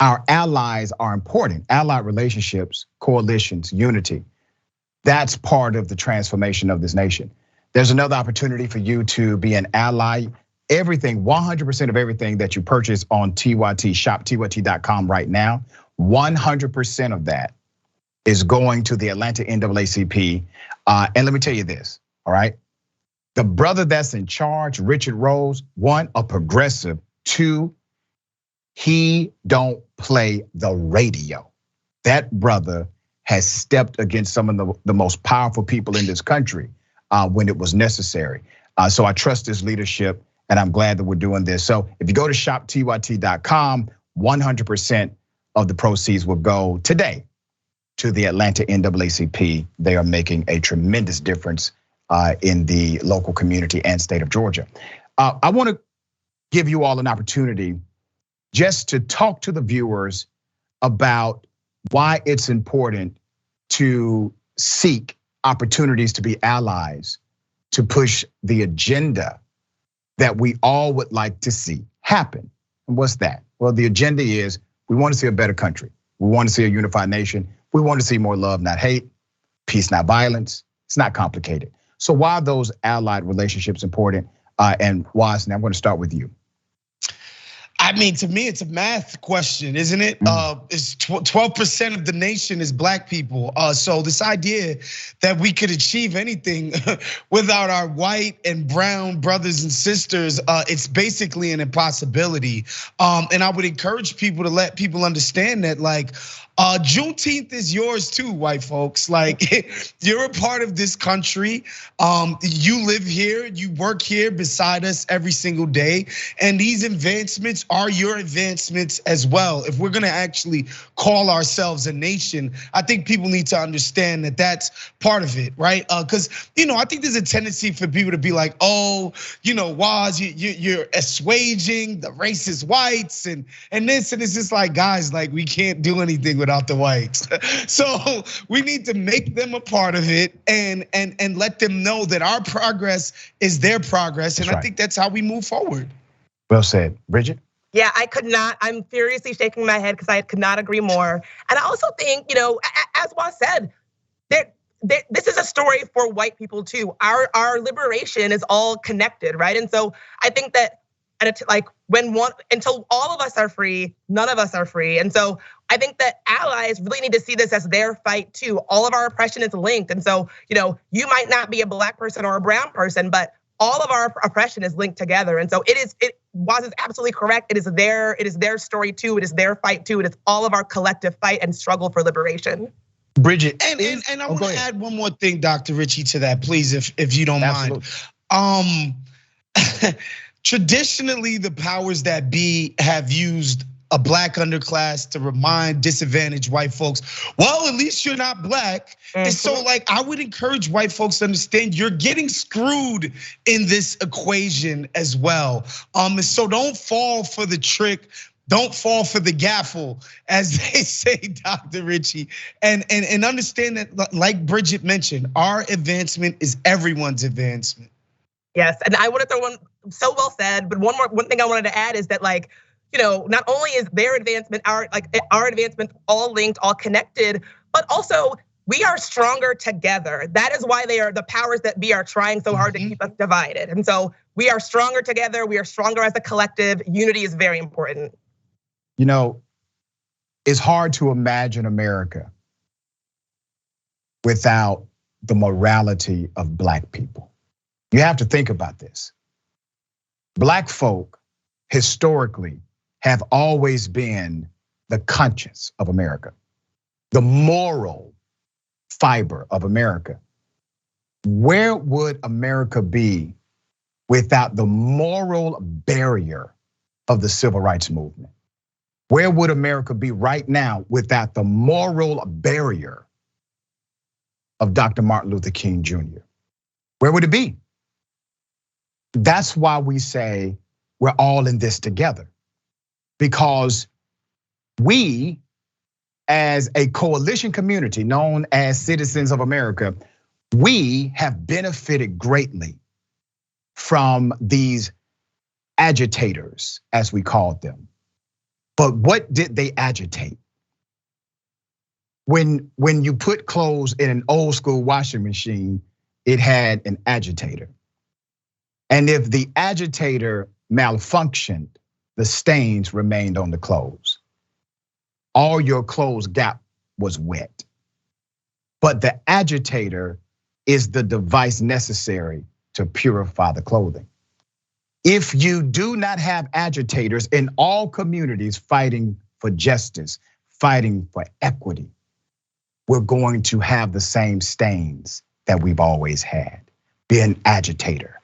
our allies are important. Allied relationships, coalitions, unity. That's part of the transformation of this nation. There's another opportunity for you to be an ally. Everything, 100% of everything that you purchase on TYT, shop TYT.com right now, 100% of that is going to the Atlanta NAACP. And let me tell you this, all right? The brother that's in charge, Richard Rose, one, a progressive, two, he don't play the radio. That brother has stepped against some of the most powerful people in this country when it was necessary. So I trust his leadership, and I'm glad that we're doing this. So if you go to shoptyt.com, 100% of the proceeds will go today to the Atlanta NAACP. They are making a tremendous difference in the local community and state of Georgia. I want to give you all an opportunity just to talk to the viewers about why it's important to seek opportunities to be allies, to push the agenda that we all would like to see happen. And what's that? Well, the agenda is we want to see a better country. We want to see a unified nation. We want to see more love, not hate, peace, not violence. It's not complicated. So why are those allied relationships important? And Wosny, I'm going to start with you. I mean, to me, it's a math question, isn't it? It's 12% of the nation is black people. So this idea that we could achieve anything without our white and brown brothers and sisters, it's basically an impossibility. And I would encourage people to let people understand that, like, Juneteenth is yours too, white folks. Like, you're a part of this country. You live here, you work here beside us every single day. And these advancements are your advancements as well. If we're gonna actually call ourselves a nation, I think people need to understand that that's part of it, right? Because I think there's a tendency for people to be like, oh, Woz, you're assuaging the racist whites and this, and it's just like, guys, like, we can't do anything without the whites. So we need to make them a part of it and let them know that our progress is their progress. And I think that's how we move forward. Well said, Bridget. Yeah, I could not, I'm furiously shaking my head because I could not agree more. And I also think, as Woz said, this is a story for white people too. Our liberation is all connected, right? And so I think that until all of us are free, none of us are free. And so I think that allies really need to see this as their fight too. All of our oppression is linked. And so, you might not be a black person or a brown person, but all of our oppression is linked together. And so Woz is absolutely correct. It is their story too. It is their fight too. It is all of our collective fight and struggle for liberation. Bridget, and I want to add one more thing, Dr. Richey, to that, please, if you don't mind. Traditionally, the powers that be have used a black underclass to remind disadvantaged white folks, well, at least you're not black. And so, like, I would encourage white folks to understand you're getting screwed in this equation as well. And so don't fall for the trick. Don't fall for the gaffle, as they say, Dr. Richey, and understand that, like Bridget mentioned, our advancement is everyone's advancement. Yes, and I want to throw one, so well said, but one thing I wanted to add is that, like, not only is their advancement, our advancement all linked, all connected, but also we are stronger together. That is why the powers that be are trying so hard to keep us divided. And so we are stronger together, we are stronger as a collective. Unity is very important. It's hard to imagine America without the morality of black people. You have to think about this. Black folk historically have always been the conscience of America, the moral fiber of America. Where would America be without the moral barrier of the civil rights movement? Where would America be right now without the moral barrier of Dr. Martin Luther King Jr.? Where would it be? That's why we say we're all in this together. Because we, as a coalition community known as Citizens of America, we have benefited greatly from these agitators, as we called them. But what did they agitate? When you put clothes in an old school washing machine, it had an agitator. And if the agitator malfunctioned, the stains remained on the clothes. All your clothes gap was wet. But the agitator is the device necessary to purify the clothing. If you do not have agitators in all communities fighting for justice, fighting for equity, we're going to have the same stains that we've always had. Be an agitator.